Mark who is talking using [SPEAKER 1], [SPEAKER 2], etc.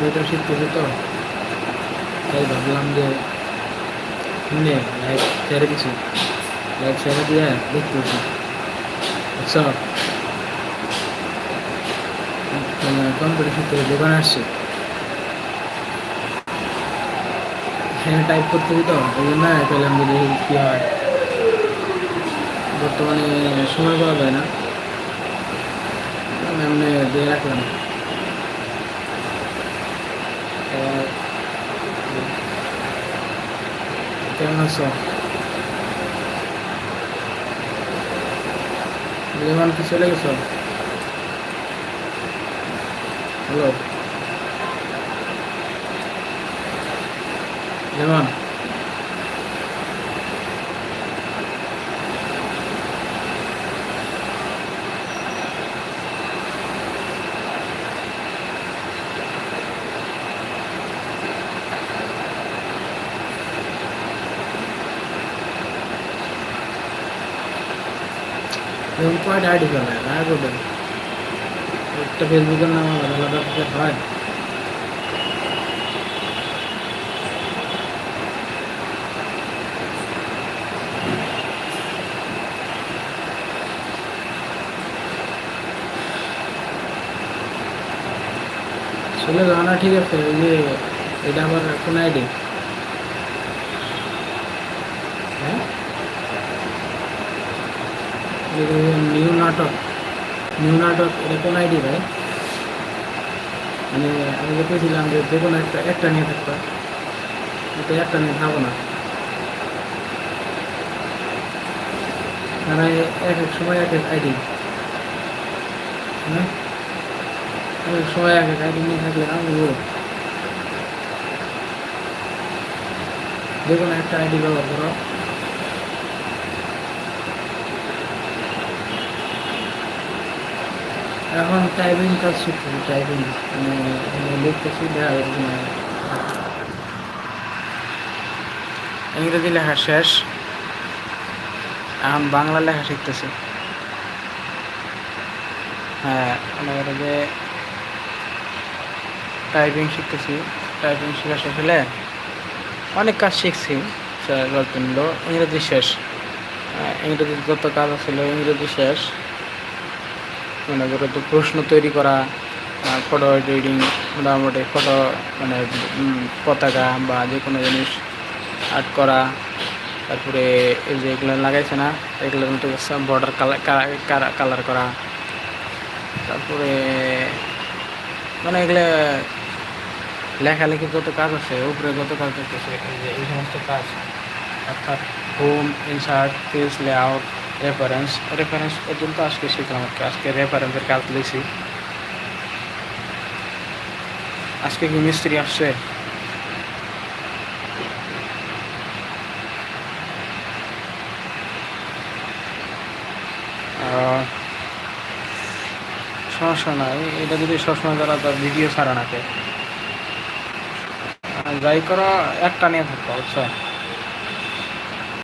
[SPEAKER 1] Computer শিখতেছি তো, তাই ভাবলাম যে লাইভ ছেড়ে দিছি, লাইভ ছেড়ে দিয়ে দেখতেছি। আচ্ছা, কম্পিউটার শিখতেছি, দোকানে আসছি, এখানে টাইপ করতেছি তো, ওই জন্য পেলাম যদি কী হয়। বর্তমানে সময় পাওয়া যায় না, এমনি দিয়ে রাখলাম। কেমন আছো? লিমান কি চলে গেছো? হ্যালো লিমান, লিমান কয়টা আইডি ফেলে না করবে? একটা ফেসবুকের নাম আলাদা আলাদা হয়। চলে যাও না, ঠিক আছে। ওই যে এটা আবার কোন আইডি? হ্যাঁ, নিউ নাটক, নিউ নাটক এটা কোন আইডি ভাই? মানে আমি যে পেয়েছিলাম যে যে কোনো একটা একটা নিয়ে থাকতো, কিন্তু একটা নিয়ে থাকবো না। তারা এক এক সময় এক এক আইডি, হ্যাঁ, এক এক সময় এক এক আইডি নিয়ে থাকলে আমি যে কোনো একটা আইডি ব্যবহার করো। এখন টাইপিং কাজ শিখতেছি, টাইপিং মানে লিখতেছি, দেখা যাচ্ছে না। ইংরেজি লেখা শেষ, এখন বাংলা লেখা শিখতেছি। হ্যাঁ, মনে করো যে টাইপিং শিখতেছি, টাইপিং শেখা শেষ হলে অনেক কাজ শিখছি। গল্প নিল ইংরেজি শেষ, ইংরেজির যত কাজ ছিল ইংরেজি শেষ। মনে করো তো প্রশ্ন তৈরি করা, ফটো এডিটিং, মোটামুটি ফটো মানে পতাকা বা যে কোনো জিনিস আর্ট করা, তারপরে এই যে এগুলো লাগাইছে না, এগুলোর মতো বর্ডার কালার করা, তারপরে মানে এগুলো লেখালেখি যত কাজ আছে, উপরে যত কাজ করতেছে, এই যে এই সমস্ত কাজ, অর্থাৎ home, insert, page layout, reference. Reference পর্যন্ত আজকে শিখলাম, আজকে রেফারেন্সের কাজ লিখছি। আজকে কি মিস্ত্রি আসছে? সমস্যা নাই, এটা যদি সবসময় তারা তার ভিডিও ছাড়া নাকে যাই করা, একটা নিয়ে থাকতো, বুঝছো?